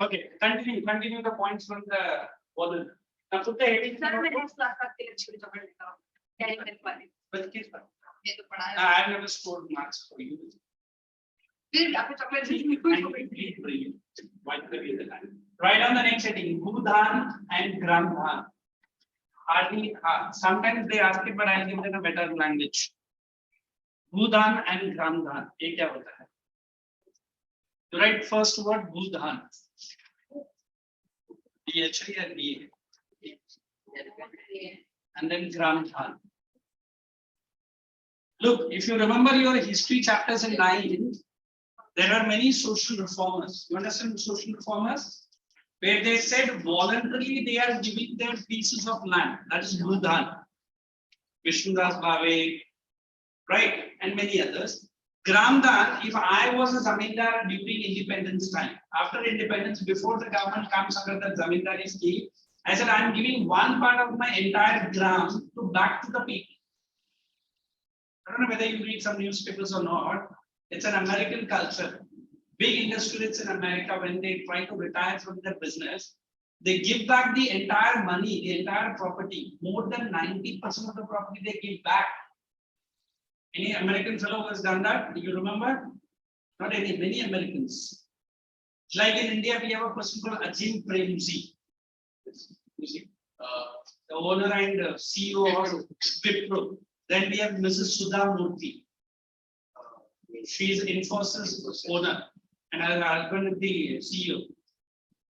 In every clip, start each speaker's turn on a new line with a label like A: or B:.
A: Okay, continue the points from the volume. Now put the heading. I have never scored marks for you. Write on the next heading, Bhudan and Gramdhan. Sometimes they ask it, but I'll give them a better language. Bhudan and Gramdhan. ये क्या होता है? You write first word Bhudan. DH or D. And then Gramdhan. Look, if you remember your history chapters in 9, there are many social reformers. You understand social reformers? Where they said voluntarily they are giving their pieces of land. That is Bhudan. Vishnudas Bhave, right? And many others. Gramdhan, if I was a zamindar during independence time, after independence, before the government comes under the zamindari scheme, I said I am giving one part of my entire gram to back to the people. I don't know whether you read some newspapers or not. It's an American culture. Big industrialists in America, when they try to retire from their business, they give back the entire money, the entire property. More than 90% of the property they give back. Any American fellow has done that? Do you remember? Not any, many Americans. Like in India, we have a person called Ajim Premji. You see, the owner and CEO of Wipro. Then we have Mrs. Sudha Murthy. She is Infosys owner and her husband is the CEO.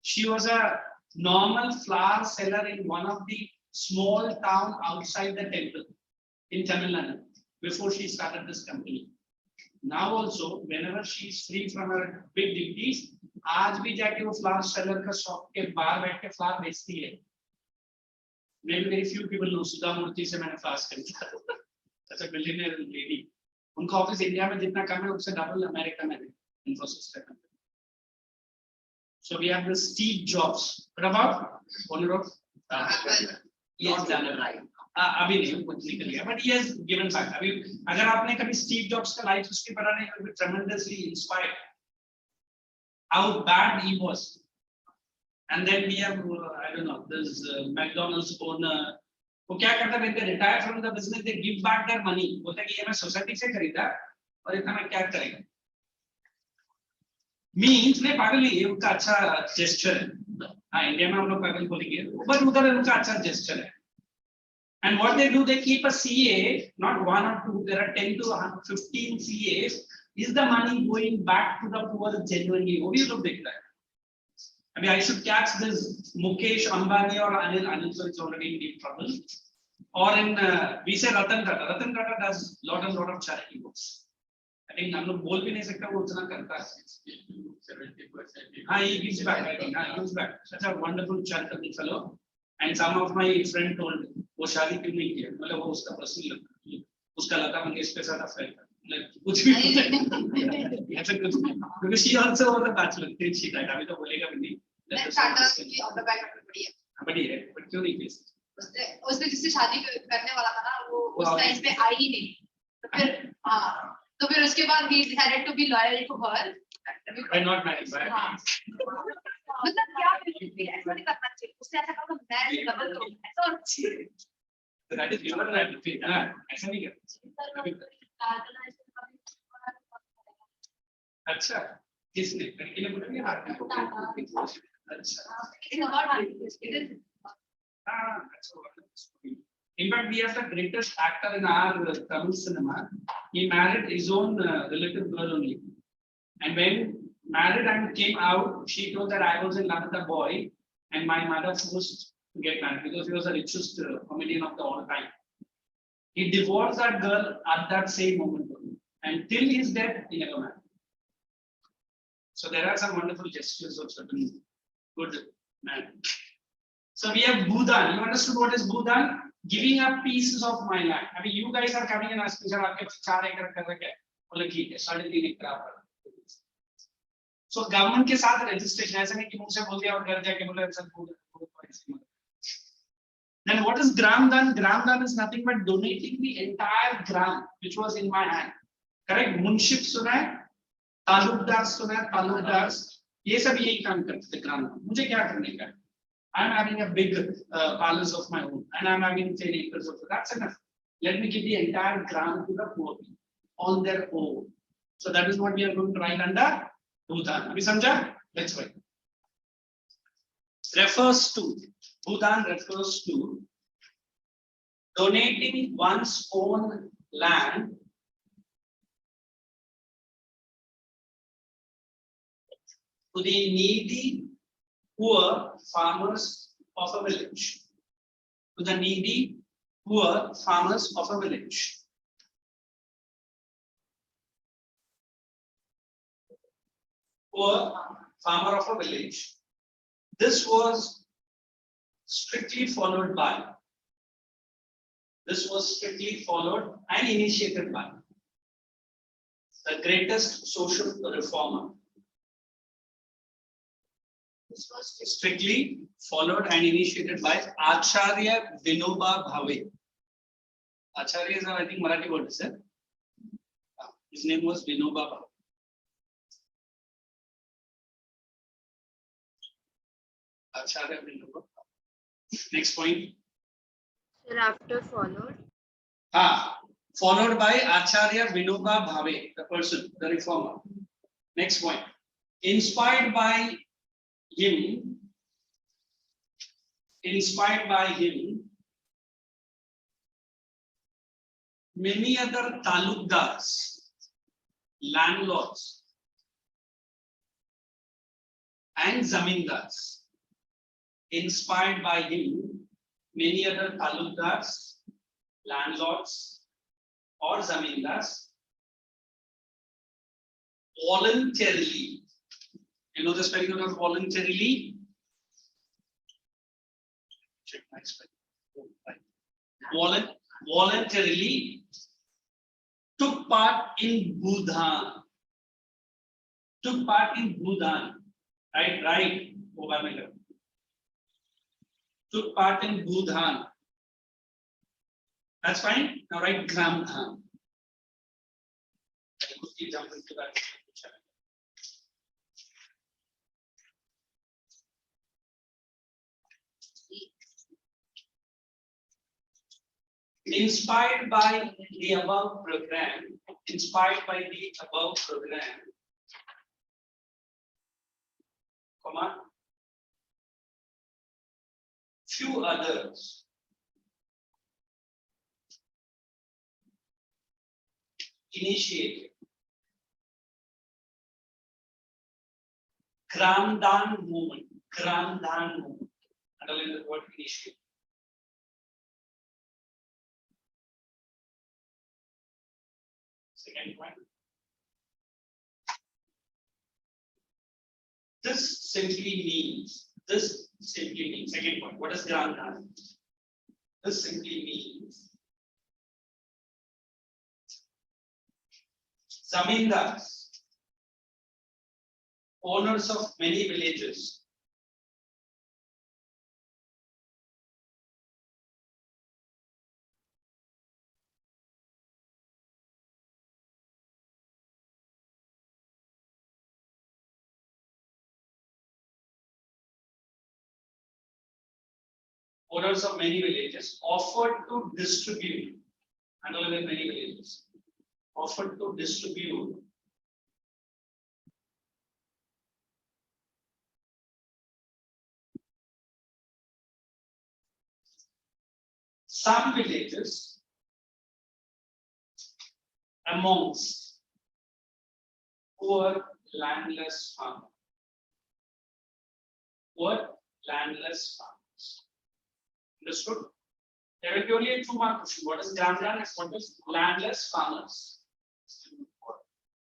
A: She was a normal flower seller in one of the small town outside the temple in Tamil Nadu before she started this company. Now also, whenever she is free from her big duties, आज भी जाके वो flower seller का shop के बाहर बैठ के flower बेचती है. Maybe very few people know Sudha Murthy से मैंने flowers खरीदा. That's a billionaire lady. उनका ऑफिस इंडिया में जितना कम है उससे डबल अमेरिका में है Infosys का company. So we have the Steve Jobs. What about owner of? He has done it right. अभी नहीं कुछ निकल गया, but he has given back. अभी अगर आपने कभी Steve Jobs का लाइफ उसके पढ़ा नहीं, you will be tremendously inspired. How bad he was. And then we have I don't know this McDonald's owner. वो क्या करता है? When they retire from the business, they give back their money. बोलता है कि ये मैं सोसाइटी से खरीदा और इतना मैं क्या करेगा? Means नहीं पागल ही उनका अच्छा gesture है. हाँ इंडिया में हम लोग पागल बोलेंगे, but उधर उनका अच्छा gesture है. And what they do, they keep a CA, not one or two. There are 10 to 15 CAs. Is the money going back to the poor genuinely? वो भी लोग देखता है. I mean, I should catch this Mukesh Ambani or Anil, so it's already in deep trouble. Or in, we say Ratan Tata. Ratan Tata does lot and lot of charity works. I think हम लोग बोल भी नहीं सकते वो उतना करता है. 70%. हाँ, he gives back. I think he gives back. Such a wonderful charitable fellow. And some of my friend told वो शादी क्यों नहीं किया? मतलब वो उसका पर्सनल उसका लता मंगेशकर के साथ अफेयर था. कुछ भी ऐसा कुछ नहीं. Because she also was a bachelor. Till she died. अभी तो बोलेगा भी नहीं.
B: टाटा की ऑटोबायोग्राफी
A: बड़ी है, but क्यों नहीं किया?
B: उसने जिससे शादी करने वाला था ना वो उस टाइम पे आई ही नहीं. तो फिर उसके बाद he decided to be loyal to her.
A: I'm not married.
B: मतलब क्या ऐसा नहीं करना चाहिए. उसने ऐसा कहा तो मैं डबल करूँ. ऐसा होना चाहिए.
A: That is your right. ऐसा नहीं करना. अच्छा किसने लड़की ने बोला नहीं हाथ में in fact we have the greatest actor in our Tamil cinema. He married his own relative girl only, and when married and came out, she told that I was in love with a boy and my mother forced to get married because he was the richest comedian of the all time. He divorced that girl at that same moment and till his death he never married. So there are some wonderful gestures of certain good men. So we have Bhudan. You understood what is Bhudan? Giving up pieces of my land. I mean, you guys are coming and asking, sir, आपके 4 एकड़ कर रखे हैं? बोले ठीक है, 3.5 एकड़ आप. So government के साथ registration ऐसा नहीं कि मुझसे बोल दिया और घर जाके बोले sir Bhudan. Then what is Gramdhan? Gramdhan is nothing but donating the entire gram which was in my hand. Correct? Munship सुना है? तालुकदार सुना है? तालुकदार ये सब यही काम करते थे ग्राम। मुझे क्या करने का है? I am having a big palace of my own, and I am having 10 acres of it. That's enough. Let me give the entire gram to the poor people on their own. So that is what we are going to write under Bhutan. Abhi samjha? Let's write. Refers to, Bhutan refers to donating one's own land to the needy, poor farmers of a village. To the needy, poor farmers of a village. Poor farmer of a village. This was strictly followed by. This was strictly followed and initiated by the greatest social reformer. This was strictly followed and initiated by Acharya Vinoba Bhave. Acharya is, I think, Marathi word, is it? His name was Vinoba Bhave. Acharya Vinoba Bhave. Next point.
C: Thereafter followed.
A: Followed by Acharya Vinoba Bhave, the person, the reformer. Next point. Inspired by him, many other talukdars, landlords, and zamindars. Inspired by him, many other talukdars, landlords, or zamindars voluntarily. You know the spelling of voluntarily? Check my spelling. Voluntarily took part in Bhutan. Took part in Bhutan. Right. Took part in Bhutan. That's fine. Now write Gramdhan. Keep jumping to that. Inspired by the above program, comma, few others initiated Gramdhan movement. Underline the word initiate. Second point. This simply means, second point, what is Gramdhan? This simply means zamindars, owners of many villages, offered to distribute, underline many villages, offered to distribute some villages amongst poor landless farmers. Understood? There will be only a 2-mark question. What is Gramdhan and what is landless farmers?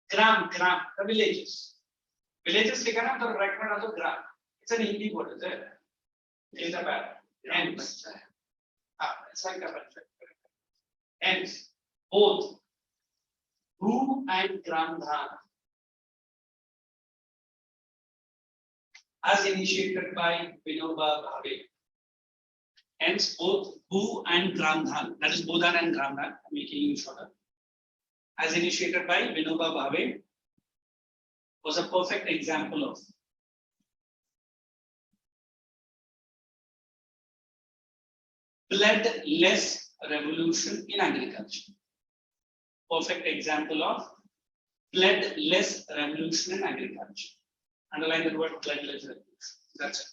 A: Gram, the villages. Villages लिखा ना तो right में डालो gram. It's an Hindi word, is it? It's a bad. Hence, it's like a bad. Hence, both Bhu and Gramdhan, as initiated by Vinoba Bhave. Hence, both Bhu and Gramdhan, that is Bhutan and Gramdhan, making it shorter, as initiated by Vinoba Bhave, was a perfect example of bloodless revolution in agriculture. Perfect example of bloodless revolution in agriculture. Underline the word bloodless revolution. That's it.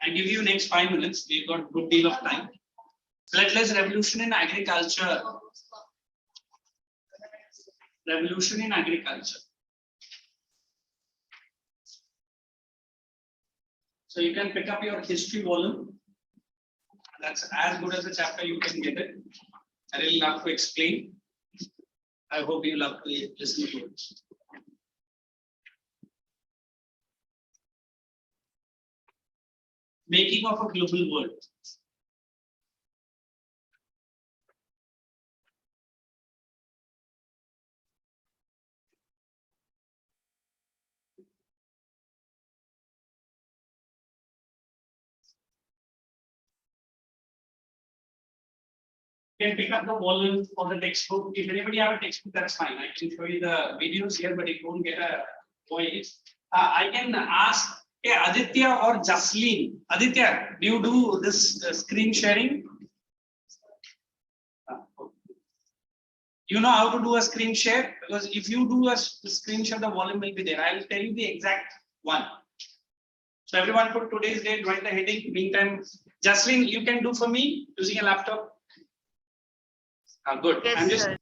A: And give you next 5 minutes. We've got good deal of time. Bloodless revolution in agriculture. Revolution in agriculture. So you can pick up your history volume. That's as good as a chapter you can get it. I really love to explain. I hope you love to listen to it. Making of a global world. You can pick up the volume of the textbook. If anybody have a textbook, that's fine. I can show you the videos here, but if you don't get a voice, I can ask, hey, Aditya or Jasleen. Aditya, do you do this screen sharing? You know how to do a screen share? Because if you do a screen share, the volume will be there. I will tell you the exact one. So everyone put today's date, write the heading. Meantime, Jasleen, you can do for me using a laptop. Good.
C: Yes,
A: I'm just
C: sir.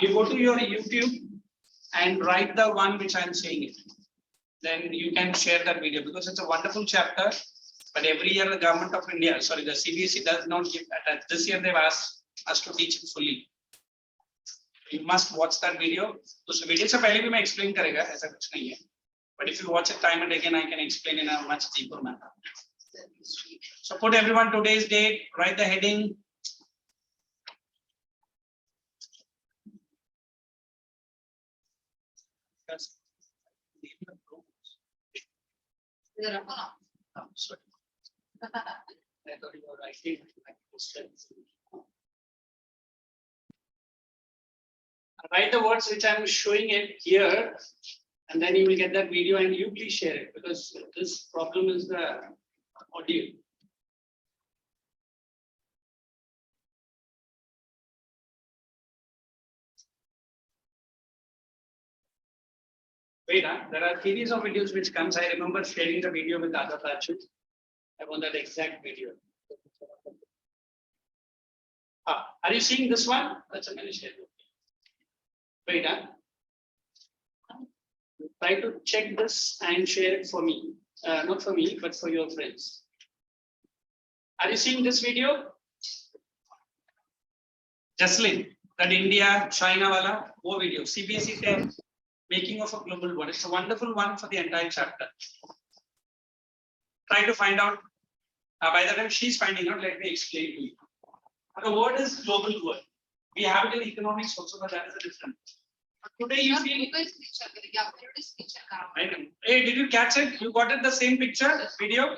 A: you go to your YouTube and write the one which I'm saying it. Then you can share that video because it's a wonderful chapter. But every year the government of India, sorry, the CBSE does not give that. This year they've asked us to teach it fully. You must watch that video. So video se pehle bhi main explain karega, aisa kuch nahi hai. But if you watch it time and again, I can explain in a much deeper manner. So put everyone today's date, write the heading. Sorry. I thought you were writing. Write the words which I'm showing it here, and then you will get that video, and you please share it because this problem is the audio. Wait, there are series of videos which comes. I remember sharing the video with other batches. I want that exact video. Are you seeing this one? That's a minute. Wait, try to check this and share it for me. Not for me, but for your friends. Are you seeing this video? Jaslin, that India, China wala, wo video, CBSE 10, making of a global world. It's a wonderful one for the entire chapter. Try to find out. By the time she's finding out, let me explain to you. The word is global world. We have it in economics also, but that is a different. Today you feel. Hey, did you catch it? You got it the same picture, video?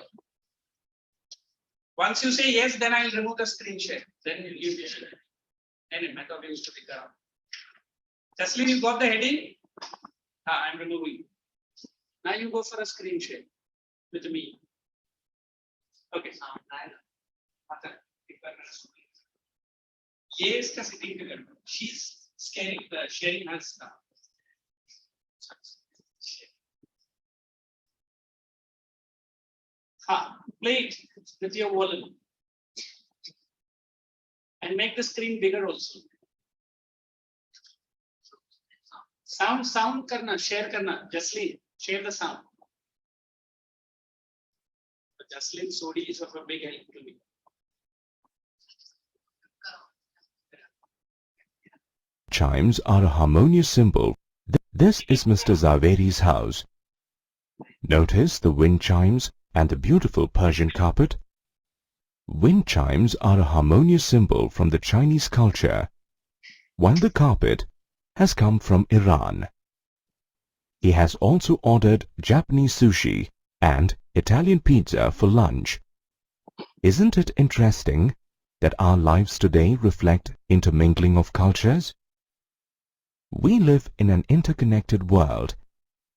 A: Once you say yes, then I'll remove the screen share. Then you share it. Any method used to pick up. Jaslin, you got the heading? I'm removing. Now you go for a screen share with me. Okay. Yes, she's sharing her stuff. Play it with your volume and make the screen bigger also. Sound karna, share karna. Jaslin, share the sound. Jaslin Sodi is of a big help to me.
D: Chimes are a harmonious symbol. This is Mr. Zaveri's house. Notice the wind chimes and the beautiful Persian carpet. Wind chimes are a harmonious symbol from the Chinese culture, while the carpet has come from Iran. He has also ordered Japanese sushi and Italian pizza for lunch. Isn't it interesting that our lives today reflect intermingling of cultures? We live in an interconnected world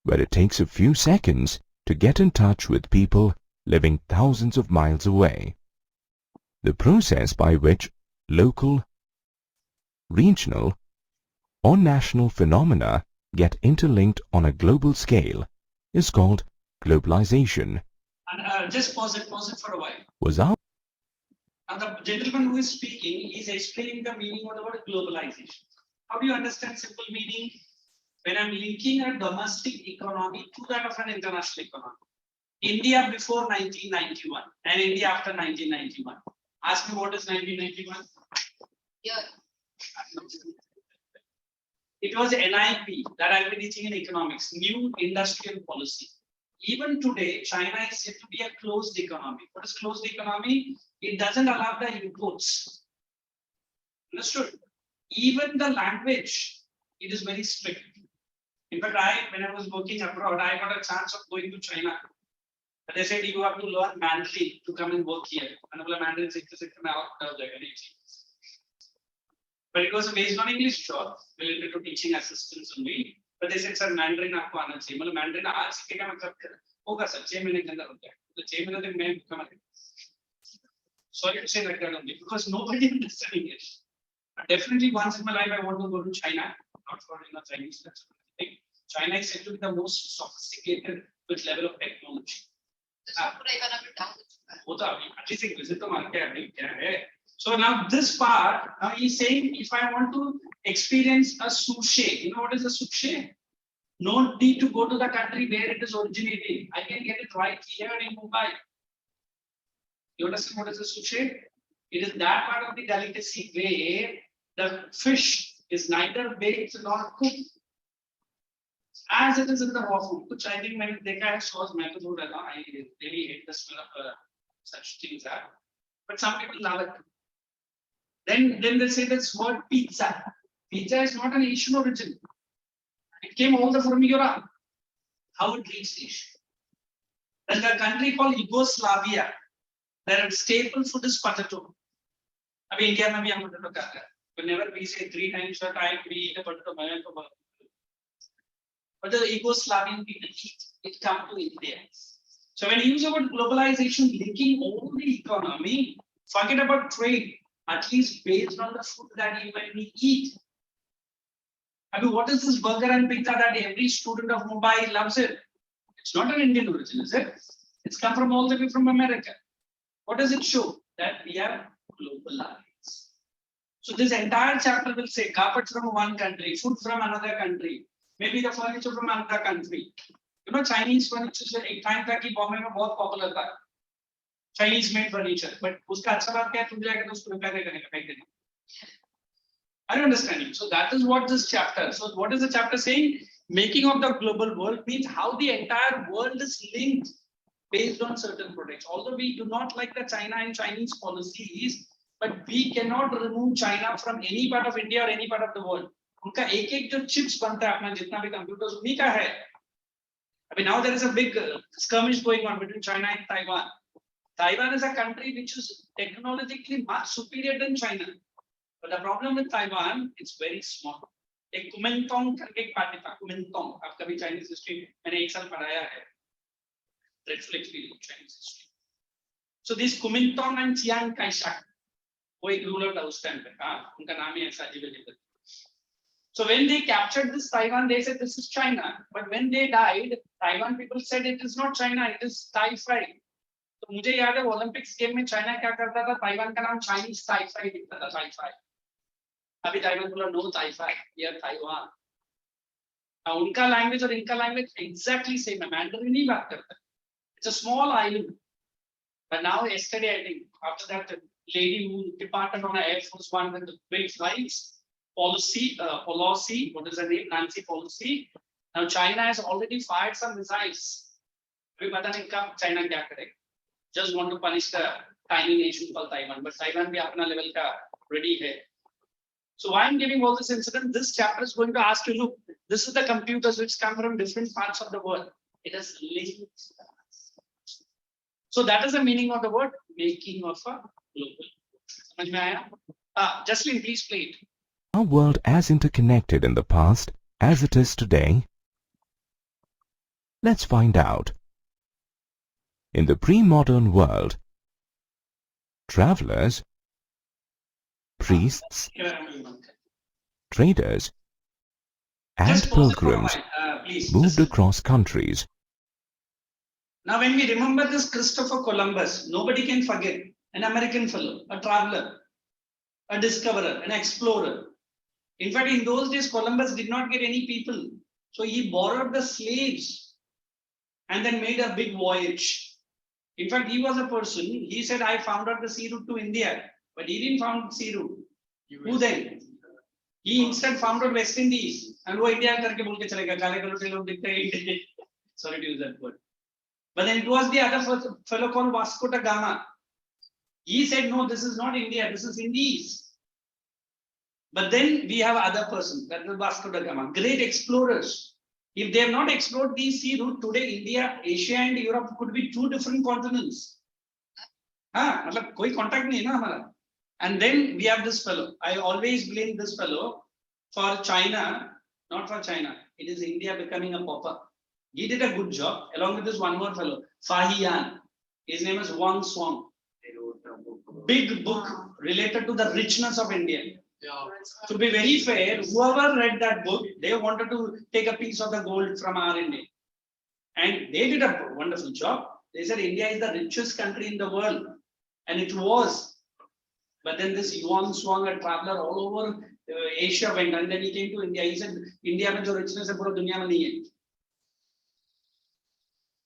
D: where it takes a few seconds to get in touch with people living thousands of miles away. The process by which local, regional, or national phenomena get interlinked on a global scale is called globalization.
A: And just pause it for a while.
D: Was our
A: And the gentleman who is speaking is explaining the meaning of the word globalization. How do you understand simple meaning? When I'm linking a domestic economy to that of an international economy. India before 1991 and India after 1991. Ask me what is 1991?
B: Yeah.
A: It was NIP that I've been teaching in economics, new industrial policy. Even today, China is said to be a closed economy. What is closed economy? It doesn't allow the imports. Understood? Even the language, it is very strict. In fact, when I was working abroad, I got a chance of going to China. But they said you have to learn Mandarin to come and work here. And Mandarin but it was based on English job, related to teaching assistants only. But they said, sir, Mandarin आपको आना चाहिए. मतलब Mandarin आज सीखेगा मतलब होगा sir 6 महीने के अंदर हो जाएगा. तो 6 महीने तक मैं कमा लेगा. Sorry to say like that only because nobody understands English. But definitely once in my life I want to go to China, not for Chinese. China is said to be the most sophisticated with level of technology. So now this part, now he's saying if I want to experience a sushi, you know what is a sushi? No need to go to the country where it is originating. I can get it right here in Mumbai. You understand what is a sushi? It is that part of the delicacy where the fish is neither baked nor cooked. As it is in the raw food, which I think when they can sauce I really hate the smell of such things. But some people love it. Then they say this word pizza. Pizza is not an Asian origin. It came all the from Europe. How it reached Asia? There's a country called Yugoslavia. Their staple food is potato. I mean, India mein bhi hum potato khate hain. Whenever we say 3 times a time we eat a potato, but the Yugoslavian people eat it come to India. So when you use the word globalization, linking all the economy, forget about trade, at least based on the food that you and me eat. I mean, what is this burger and pizza that every student of Mumbai loves it? It's not an Indian origin, is it? It's come from all the way from America. What does it show? That we are globalized. So this entire chapter will say carpet from one country, food from another country, maybe the furniture from another country. You know, Chinese furniture एक time था कि बॉम्बे में बहुत popular था. Chinese made furniture, but उसका अच्छा बात क्या है? तुम जाके तो उसको रिपेयर करने का फेंक देना. I don't understand you. So that is what this chapter. So what is the chapter saying? Making of the global world means how the entire world is linked based on certain products. Although we do not like the China and Chinese policies, but we cannot remove China from any part of India or any part of the world. उनका एक-एक जो chips बनता है अपना जितना भी computers उन्हीं का है. I mean, now there is a big skirmish going on between China and Taiwan. Taiwan is a country which is technologically much superior than China. But the problem with Taiwan, it's very small. एक कुमिंगतोंग करके एक party था, कुमिंगतोंग. आप कभी Chinese history मैंने एक साल पढ़ाया है. Dreadful experience Chinese history. So this Kuomintang and Chiang Kai-shek, वो एक ruler था उस time पे. हाँ, उनका नाम ही ऐसा अजीब-अजीब. So when they captured this Taiwan, they said this is China. But when they died, Taiwan people said it is not China, it is Taipei. तो मुझे याद है ओलंपिक्स गेम में चाइना क्या करता था? ताइवान का नाम चाइनीज ताइफाई लिखता था. ताइफाई. अभी ताइवान बोला नो ताइफाई, ये ताइवान. उनका लैंग्वेज और इनका लैंग्वेज एग्जैक्टली सेम है. मैंडरिन ही बात करता है. It's a small island. But now yesterday I think after that lady who departed on an Air Force One with the big flights, Pelosi, what is her name? Nancy Pelosi. Now China has already fired some missiles. अभी पता नहीं कब China क्या करे. Just want to punish the tiny nation called Taiwan, but Taiwan भी अपना level का ready है. So why I'm giving all this incident? This chapter is going to ask you, look, this is the computers which come from different parts of the world. It is linked. So that is the meaning of the word making of a global. समझ में आया? Jocelyn, please play it.
D: Our world as interconnected in the past as it is today? Let's find out. In the pre-modern world, travelers, priests, traders, and
A: Just pause it for a
D: pilgrims
A: while, please.
D: moved
A: Listen.
D: across countries.
A: Now, when we remember this Christopher Columbus, nobody can forget an American fellow, a traveler, a discoverer, an explorer. In fact, in those days, Columbus did not get any people. So he borrowed the slaves and then made a big voyage. In fact, he was a person, he said, I found out the sea route to India, but he didn't found sea route. Who then? He instead found out West Indies. And wo India karke bolke chalega, kale kalote log dikhte hain India. Sorry to use that word. But then it was the other fellow called Vasco da Gama. He said, no, this is not India, this is Indies. But then we have other person, that is Vasco da Gama, great explorers. If they have not explored these sea route, today India, Asia and Europe could be two different continents. मतलब कोई contact नहीं है ना हमारा. And then we have this fellow. I always blame this fellow for China, not for China. It is India becoming a pauper. He did a good job, along with this one more fellow, Fahian. His name is Wang Song. Big book related to the richness of India. To be very fair, whoever read that book, they wanted to take a piece of the gold from our India. And they did a wonderful job. They said India is the richest country in the world. And it was. But then this Yuan Swang, a traveler all over Asia went, and then he came to India. He said, India mein jo richness hai, pura dunya mein nahi hai.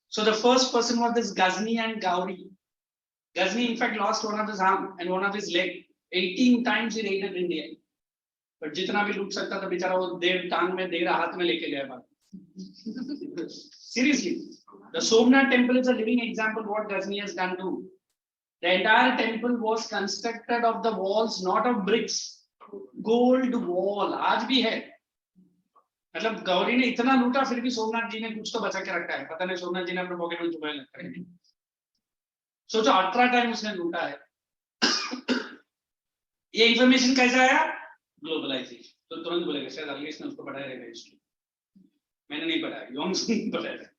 A: So the first person was this Ghazni and Gauri. Ghazni, in fact, lost one of his arm and one of his leg. 18 times he raided India. But जितना भी लूट सकता था बेचारा वो देर टांग में देर हाथ में लेके गया बात. Seriously, the Somnath temple is a living example of what Ghazni has done too. The entire temple was constructed of the walls, not of bricks. Gold wall, आज भी है. मतलब गौरी ने इतना लूटा फिर भी सोमनाथ जी ने कुछ तो बचा के रखा है. पता नहीं सोमनाथ जी ने अपने पॉकेट में छुपाया लगता है. सोचो 18 टाइम उसने लूटा है. ये इंफॉर्मेशन कैसे आया? ग्लोबलाइजेशन. तो तुरंत बोलेगा शायद अलगेश ने उसको पढ़ाया रहेगा हिस्ट्री. मैंने नहीं पढ़ाया, योंग ने पढ़ाया.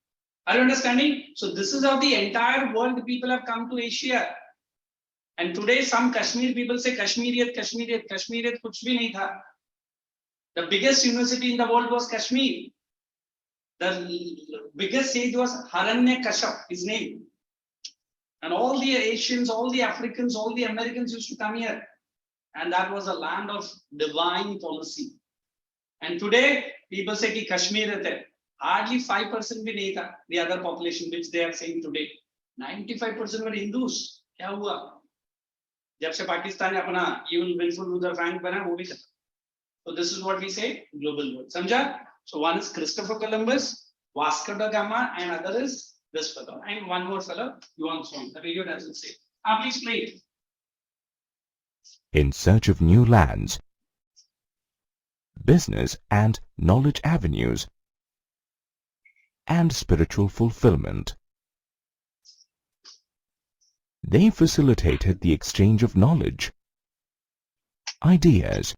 A: Are you understanding? So this is how the entire world people have come to Asia. And today some Kashmir people say Kashmiriyat, Kashmiriyat, Kashmiriyat kuch bhi nahi tha. The biggest university in the world was Kashmir. The biggest sage was Haranya Kashyap, his name. And all the Asians, all the Africans, all the Americans used to come here. And that was a land of divine policy. And today, people say कि Kashmir है there. Hardly 5% भी नहीं था, the other population which they are saying today. 95% were Hindus. क्या हुआ? जब से पाकिस्तान ने अपना evil willful Luther Frank बना, वो भी था. So this is what we say, global world. समझा? So one is Christopher Columbus, Vasco da Gama, and other is this fellow. And one more fellow, Yuan Song. The video doesn't say. Please play it.
D: In search of new lands, business and knowledge avenues, and spiritual fulfillment. They facilitated the exchange of knowledge, ideas,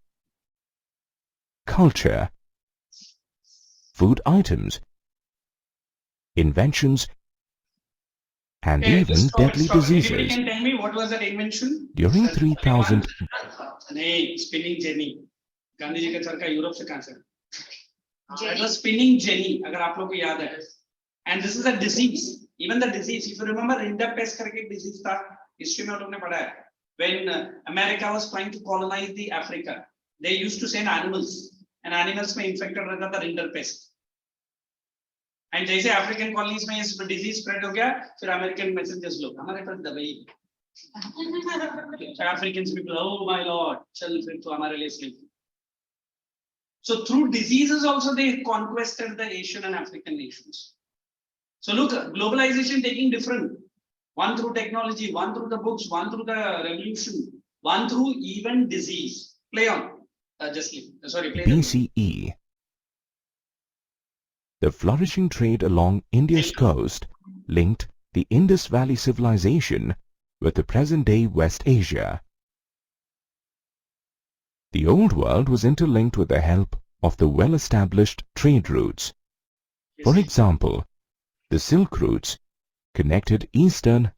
D: culture, food items, inventions, and even deadly
A: Anybody
D: diseases.
A: can tell me what was that invention?
D: During 3000
A: नहीं, spinning jenny. Gandhi ji का चरखा Europe से कहां से? That was spinning jenny. अगर आप लोगों को याद है. And this is a disease. Even the disease, if you remember, rinderpest करके एक disease था. History में आप लोगों ने पढ़ा है. When America was trying to colonize the Africa, they used to send animals, and animals में infected रहता था rinderpest. And जैसे African colonies में इस disease spread हो गया, फिर American messengers लोग हमारे पास दवाई. Africans people, oh my lord, चल फिर तो हमारे लिए sleep. So through diseases also they conquered the Asian and African nations. So look, globalization taking different. One through technology, one through the books, one through the revolution, one through even disease. Play on. Just leave. Sorry, play.
D: BCE. The flourishing trade along India's coast linked the Indus Valley civilization with the present-day West Asia. The Old World was interlinked with the help of the well-established trade routes. For example, the Silk routes connected Eastern,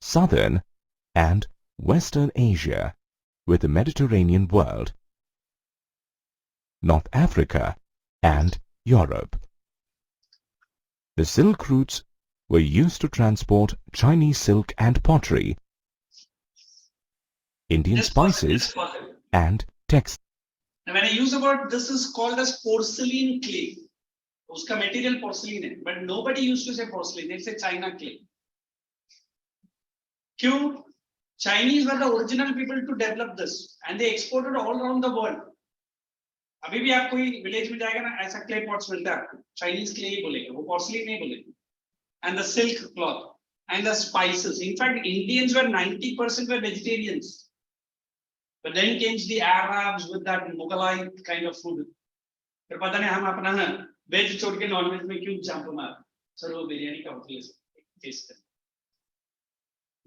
D: Southern, and Western Asia with the Mediterranean world, North Africa and Europe. The silk routes were used to transport Chinese silk and pottery, Indian
A: Just pause it,
D: spices
A: just pause it.
D: and textiles.
A: Now, when I use about this is called as porcelain clay. Uska material porcelain hai, but nobody used to say porcelain, they say China clay. Kyun? Chinese were the original people to develop this and they exported all around the world. अभी भी आप कोई village में जाएगा ना ऐसा clay pots मिलता है आपको चाइनीज क्ले ही बोलेगा वो पोर्सलिन नहीं बोलेगा and the silk cloth and the spices. In fact, Indians were 90% were vegetarians. But then came the Arabs with that Mughalite kind of food. फिर पता नहीं हम अपना वेज छोड़ के नॉन वेज में क्यों जंप मार सर वो बिरयानी का होटल टेस्ट कर.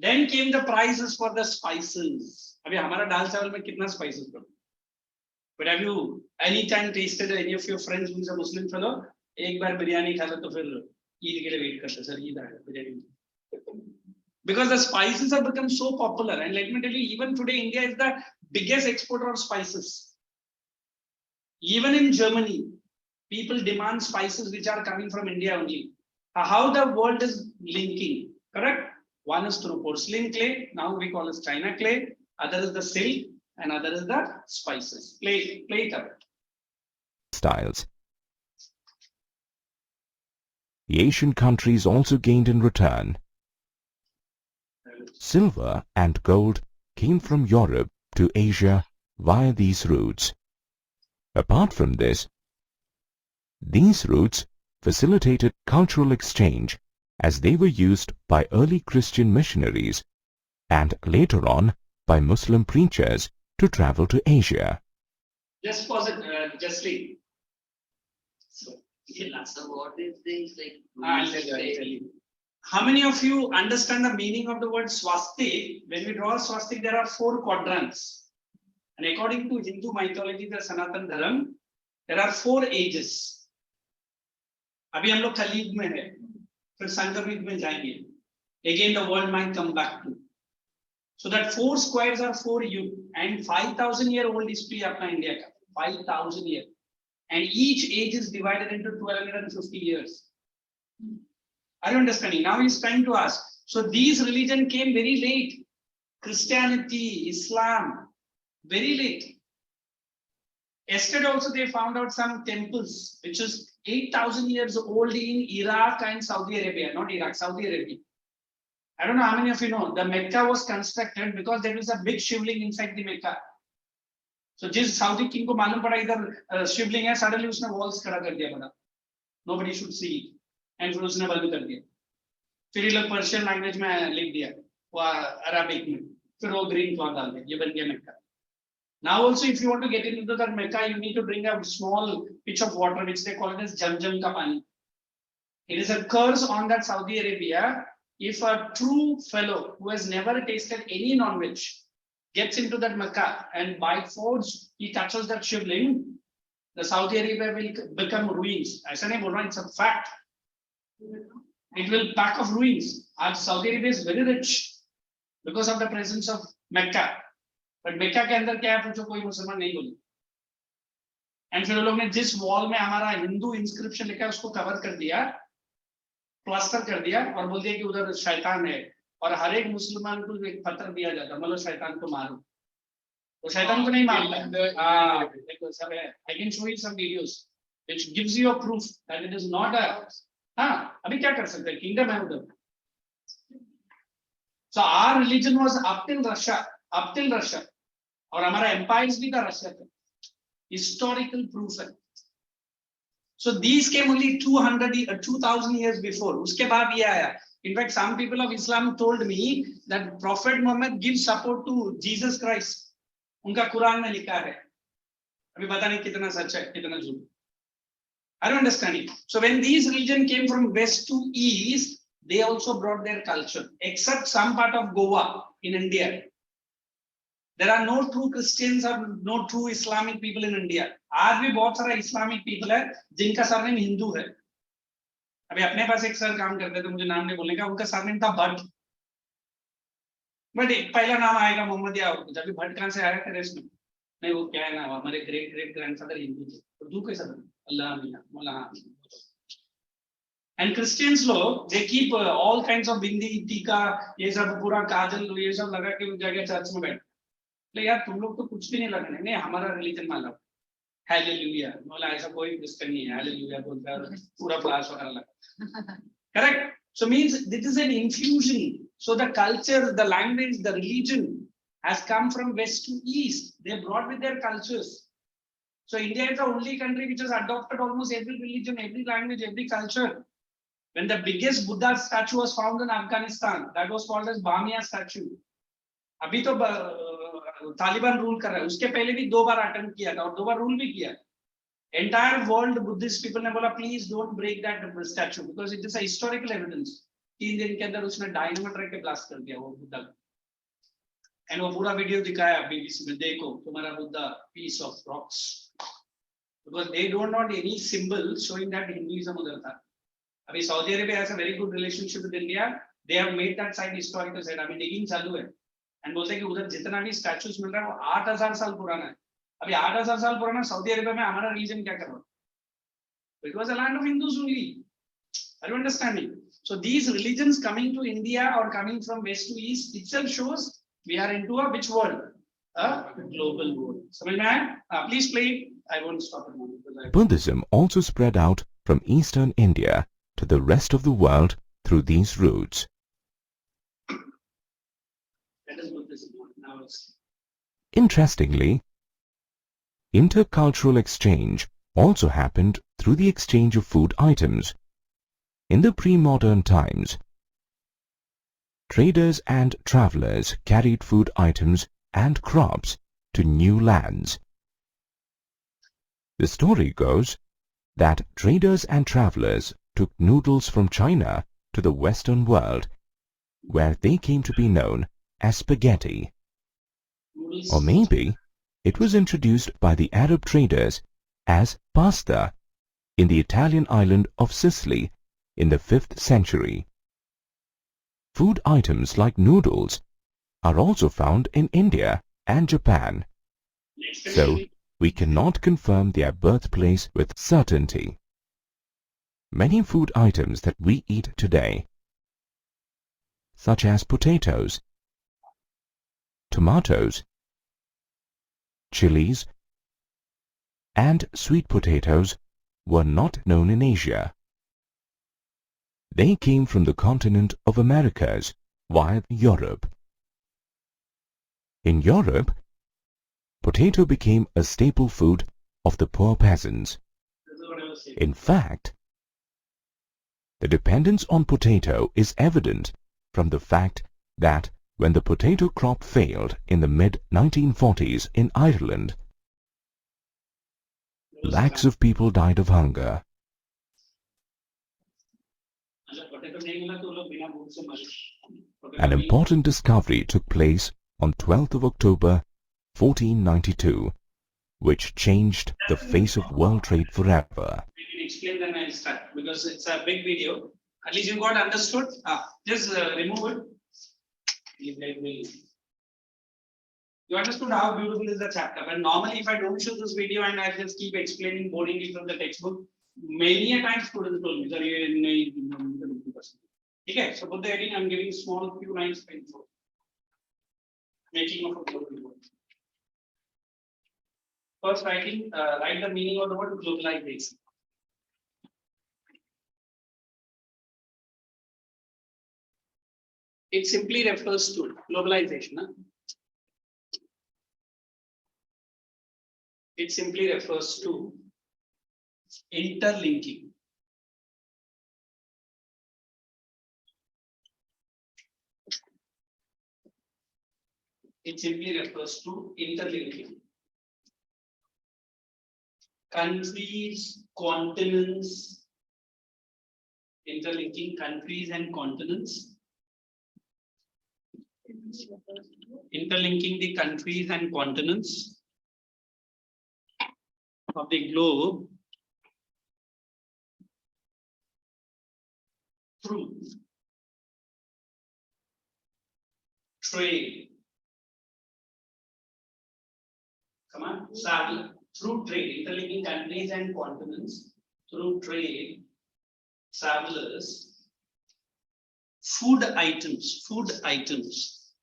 A: Then came the prices for the spices. अभी हमारा दाल चावल में कितना spices पड़ता है? But have you any time tasted any of your friends who is a Muslim fellow? एक बार बिरयानी खा लो तो फिर ईद के लिए वेट करते सर ईद आएगा biryani. Because the spices have become so popular and let me tell you even today India is the biggest exporter of spices. Even in Germany people demand spices which are coming from India only. How the world is linking, correct? One is through porcelain clay, now we call it China clay, other is the silk and other is the spices. Play it up.
D: The Asian countries also gained in return. Silver and gold came from Europe to Asia via these routes. Apart from this, these routes facilitated cultural exchange as they were used by early Christian missionaries and later on by Muslim preachers to travel to Asia.
A: Just pause it, Justly.
E: So what is this like?
A: I'll tell you. How many of you understand the meaning of the word swastik? When we draw a swastik, there are 4 quadrants. And according to Hindu mythology, the Sanatan Dharam, there are 4 ages. अभी हम लोग कलयुग में है, फिर संकर युग में जाएंगे. Again, the world might come back to. So that 4 squares are 4 yug and 5,000-year-old history अपना इंडिया का. 5,000 years. And each age is divided into 1250 years. Are you understanding? Now he's trying to ask. So these religions came very late. Christianity, Islam, very late. Yesterday also they found out some temples which is 8,000 years old in Iraq and Saudi Arabia, not Iraq, Saudi Arabia. I don't know how many of you know, the Mecca was constructed because there was a big shivling inside the Mecca. So जिस Saudi king को मालूम पड़ा इधर शिवलिंग है, suddenly उसने walls खड़ा कर दिया बड़ा. Nobody should see it. And फिर उसने बंद कर दिया. फिर ये लोग पर्शियन लैंग्वेज में लिख दिया, वो अरबिक में. फिर वो ग्रीन क्लॉथ डाल दिया, ये बन गया Mecca. Now also if you want to get into that Mecca, you need to bring a small pitch of water which they call it as Jam ka pani. It is a curse on that Saudi Arabia. If a true fellow who has never tasted any non-veg gets into that Mecca and by force he touches that shivling, the Saudi Arabia will become ruins. ऐसा नहीं बोल रहा, it's a fact. It will pack of ruins. As Saudi Arabia is very rich because of the presence of Mecca. But Mecca के अंदर क्या है पूछो कोई मुसलमान नहीं बोले. And फिर लोग ने जिस वॉल में हमारा हिंदू इंस्क्रिप्शन लिखा है उसको कवर कर दिया, प्लास्टर कर दिया और बोल दिया कि उधर शैतान है और हर एक मुसलमान को एक पत्र दिया जाता मतलब शैतान को मारो. तो शैतान को नहीं मारता. देखो सब है. I can show you some videos which gives you a proof that it is not a. हाँ अभी क्या कर सकते हैं, किंगडम है उधर. So our religion was up till Russia और हमारा empires भी था रशिया तक. Historical proof है. So these came only 2,000 years before. उसके बाद ये आया. In fact, some people of Islam told me that Prophet Muhammad gives support to Jesus Christ. उनका कुरान में लिखा है. अभी पता नहीं कितना सच है, कितना झूठ. Are you understanding? So when these religions came from west to east, they also brought their culture. Except some part of Goa in India, there are no true Christians or no true Islamic people in India. आज भी बहुत सारा Islamic people है जिनका surname Hindu है. अभी अपने पास एक सर काम करते थे, मुझे नाम नहीं बोलने का, उनका सरनेम था भट्ट. बट पहला नाम आएगा मोहम्मद या जब भी भट्ट कहाँ से आया था रेस में नहीं वो क्या है ना हमारे ग्रेट ग्रेट ग्रैंडफादर हिंदू थे तो तू कैसा था अल्लाह मियां मौलाना and Christians लोग they keep all kinds of बिंदी टीका ये सब पूरा काजल ये सब लगा के जाके चर्च में बैठ ले यार तुम लोग तो कुछ भी नहीं लगाने नहीं हमारा रिलीजन मान लो हालेलुया बोला ऐसा कोई क्रिश्चियन नहीं है हालेलुया बोलता है पूरा फ्लैश वगैरह लगा correct so means this is an infusion so the culture the language the religion has come from west to east they brought with their cultures so India is the only country which has adopted almost every religion every language every culture when the biggest Buddha statue was found in Afghanistan that was called as Bamia statue अभी तो Taliban rule कर रहा है उसके पहले भी 2 बार attempt किया था और 2 बार रूल भी किया entire world Buddhist people ने बोला please don't break that statue because it is a historical evidence 3 दिन के अंदर उसने डायनामाइट रख के ब्लास्ट कर दिया वो बुद्धा एंड वो पूरा वीडियो दिखाया बीबीसी में देखो तुम्हारा Buddha piece of rocks because they don't want any symbol showing that Hinduism उधर था अभी Saudi Arabia has a very good relationship with India they have made that site historical site अभी digging चालू है एंड बोलते हैं कि उधर जितना भी स्टैचूज मिल रहा है वो 8000 साल पुराना है अभी 8000 साल पुराना सऊदी अरेबिया में हमारा रीजन क्या कर रहा है it was a land of Hindus only are you understanding so these religions coming to India और coming from west to east itself shows we are into a which world a global world समझ में आया please play I won't stop it now
D: Buddhism also spread out from eastern India to the rest of the world through these routes.
A: that is Buddhism now it's
D: Interestingly, intercultural exchange also happened through the exchange of food items. In the pre-modern times, traders and travelers carried food items and crops to new lands. The story goes that traders and travelers took noodles from China to the Western world, where they came to be known as spaghetti.
A: noodles
D: Or maybe it was introduced by the Arab traders as pasta in the Italian island of Sicily in the 5th century. Food items like noodles are also found in India and Japan,
A: next
D: so
A: time
D: we cannot confirm their birthplace with certainty. Many food items that we eat today, such as potatoes, tomatoes, chilies, and sweet potatoes were not known in Asia. They came from the continent of Americas via Europe. In Europe, potato became a staple food of the poor peasants.
A: this is what I was saying
D: In fact, the dependence on potato is evident from the fact that when the potato crop failed in the mid-1940s in Ireland, lakhs of people died of hunger.
A: अच्छा potato नहीं मिला तो लोग बिना भूख से मरे
D: An important discovery took place on 12th of October 1492, which changed the face of world trade forever.
A: We can explain then I'll start because it's a big video. At least you got understood. Just remove it. You understood how beautiful is the chapter. But normally, if I don't show this video and I just keep explaining boringly from the textbook, many a time students told me, "Sir, ये नहीं." Okay, so for the heading, I'm giving small few lines for info. Making of a global world. First, write the meaning of the word globalization. It simply refers to globalization. Huh? It simply refers to interlinking. It simply refers to interlinking. Countries, continents, interlinking countries and continents. Interlinking the countries and continents of the globe through trade. Come on, travel through trade, interlinking countries and continents through trade, travelers, food items, food items.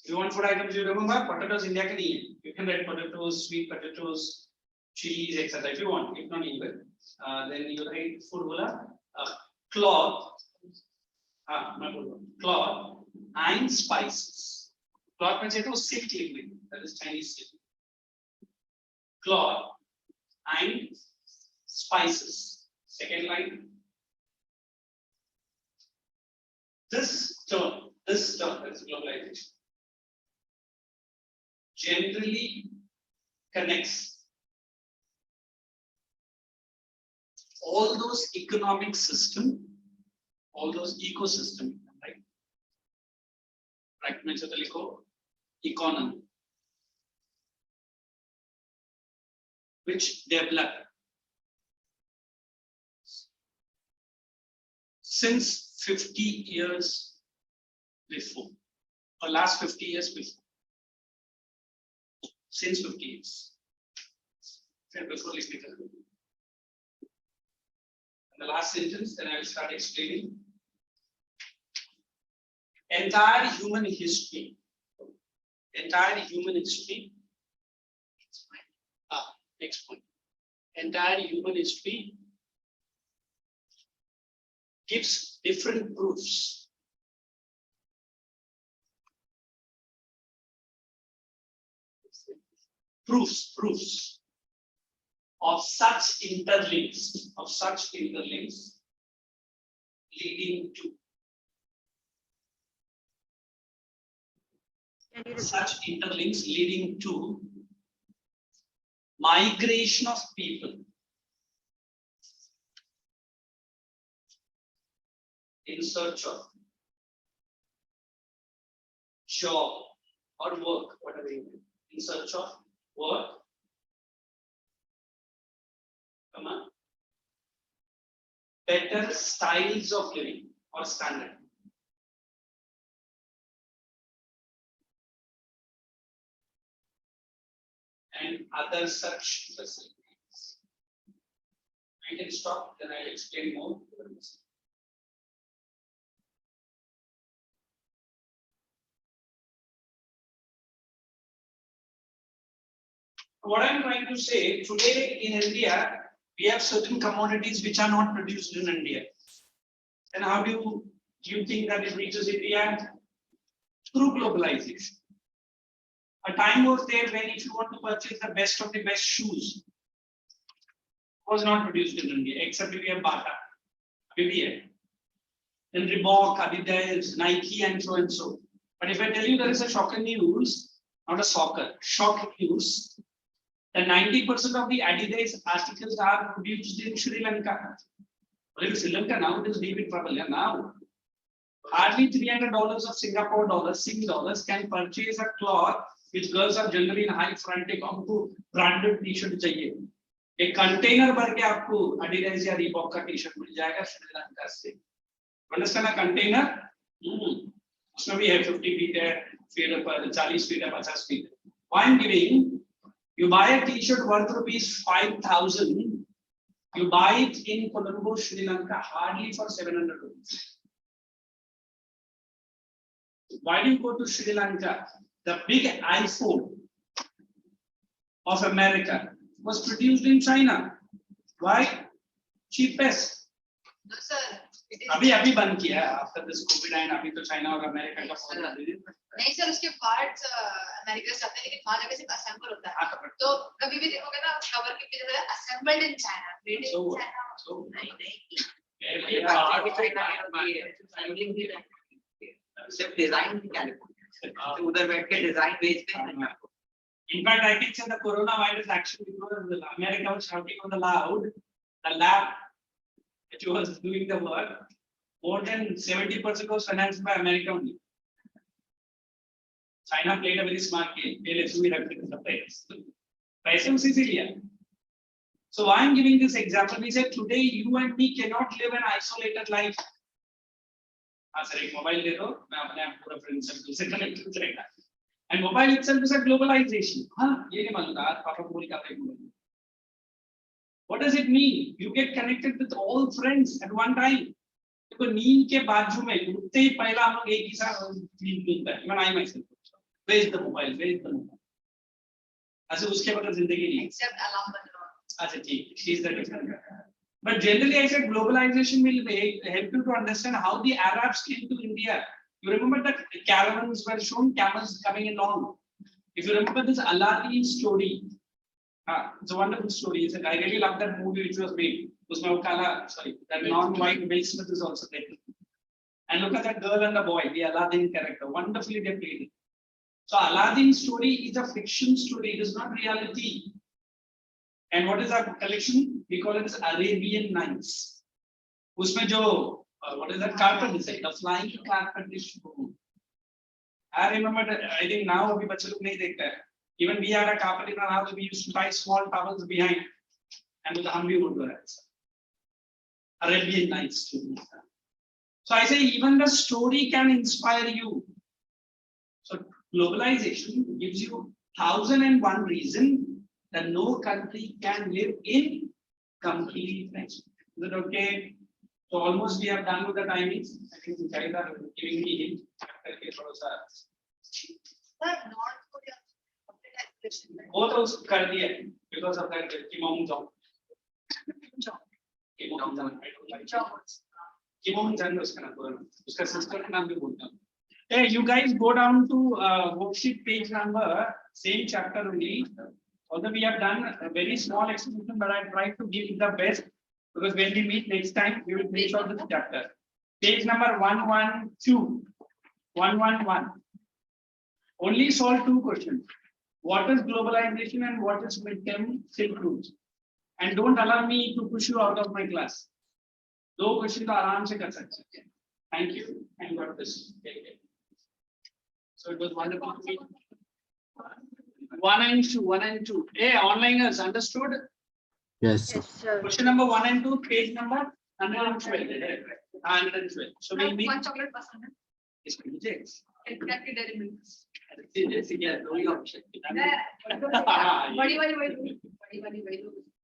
A: You want food items, you remember potatoes India can eat. You can write potatoes, sweet potatoes, chilies, etc. if you want, if not even. Then you write food cloth, cloth and spices. Cloth means it was silk liquid, that is Chinese silk. Cloth and spices. Second line. This term, that is globalization, generally connects all those economic system, all those ecosystem, right? Right, economy, which develop since 50 years before, or last 50 years before. Since 50 years. Before listening. And the last sentence, then I will start explaining. Entire human history. Next point. Entire human history gives different proofs. Proofs of such interlinks, leading to migration of people in search of job or work, whatever you mean, in search of work, better styles of living or standard, and other such facilities. I can stop, then I'll explain more. What I'm trying to say, today in India, we have certain commodities which are not produced in India. And how do you think that it reaches India? Through globalization. A time was there when if you want to purchase the best of the best shoes, was not produced in India, except we have Bata, BBA. Then Reebok, Adidas, Nike, and so and so. But if I tell you there is a shocking news, not a soccer, shock news, that 90% of the Adidas articles are produced in Sri Lanka. Well, in Sri Lanka now it is deep in trouble. Yeah, now hardly $300 of Singapore dollars, Sing dollars can purchase a cloth which girls are generally in high frantic. हमको branded T-shirt चाहिए. एक container भर के आपको Adidas या Reebok का T-shirt मिल जाएगा श्रीलंका से. Understand a container? उसमें भी है 50 feet है, फिर 40 feet है, 50 feet. Why I'm giving? You buy a T-shirt worth rupees 5,000. You buy it in Colombo, Sri Lanka, hardly for 700 rupees. Why do you go to Sri Lanka? The big iPhone of America was produced in China. Why? Cheapest.
B: No, sir.
A: अभी बंद किया है after this COVID and अभी तो China और America का phone
B: नहीं sir, उसके पार्ट्स अमेरिका से आते हैं लेकिन वहां जाके सिर्फ असेंबल होता है. तो कभी भी देखोगे ना कवर के पीछे assembled in China, made in China.
E: सिर्फ डिजाइन की कैलिफोर्निया उधर बैठ के डिजाइन बेचते हैं.
A: In fact, I can say the coronavirus actually because America was shouting on the loud, the lab which was doing the work, more than 70% was financed by America only. China played a very smart game. So why I'm giving this example? We said today you and me cannot live an isolated life. हाँ sir एक mobile दे दो मैं अपने आप पूरा friend circle से connect हो जाएगा and mobile itself is a globalization हाँ ये नहीं मालूम था पापा पूरी का एक mobile What does it mean? You get connected with all friends at one time. देखो नींद के बाजू में उठते ही पहला हम लोग एक ही साथ नींद मिलता है even I myself where's the mobile अच्छा उसके बाद जिंदगी नहीं
B: Except alarm button.
A: अच्छा ठीक she's the different but generally I said globalization will help you to understand how the Arabs came to India. You remember that caravans were shown camels coming along. If you remember this Aladdin story, it's a wonderful story. I really love that movie which was made. Usme wo kala, sorry, that non-white Will Smith is also there. And look at that girl and the boy, the Aladdin character. Wonderfully they played it. So Aladdin's story is a fiction story. It is not reality. And what is our collection? We call it as Arabian Nights. Usme jo, what is that carpet is it? The flying carpet is shown. I remember that, I think now abhi bachche log nahi dekhta hai. Even we had a carpet in our house, we used to tie small towels behind and with the Humvee would go right. Arabian Nights. So I say even the story can inspire you. So globalization gives you 1001 reason that no country can live in complete friendship. Is it okay? So almost we have done with the timings. I think you guys are giving me hint.
B: Sir, not for your isolation.
A: वो तो उस कर दिया because of that Kimong Jong.
B: Job.
A: Kimong Jong.
B: Job.
A: Kimong Jong उसका नाम बोला उसका sister का नाम भी बोलता हूँ. Hey, you guys go down to worksheet page number same chapter only. Although we have done a very small explanation, but I tried to give it the best because when we meet next time, we will finish out this chapter. Page number 112. 111. Only solve two questions. What is globalization and what is midterm Silk Route? And don't allow me to push you out of my class. दो question तो आराम से कर सकते हैं. Thank you and God bless you. So it was wonderful to meet. 1 and 2. Hey, onliners, understood?
F: Yes, sir.
C: Yes, sir.
A: Question number 1 and 2, page number 112. 112. So we'll meet.
B: One chocolate person.
A: इसको लीजिए.
B: Exactly dairy milk.
A: जैसे क्या दो ही option.
B: बड़ी वाली वही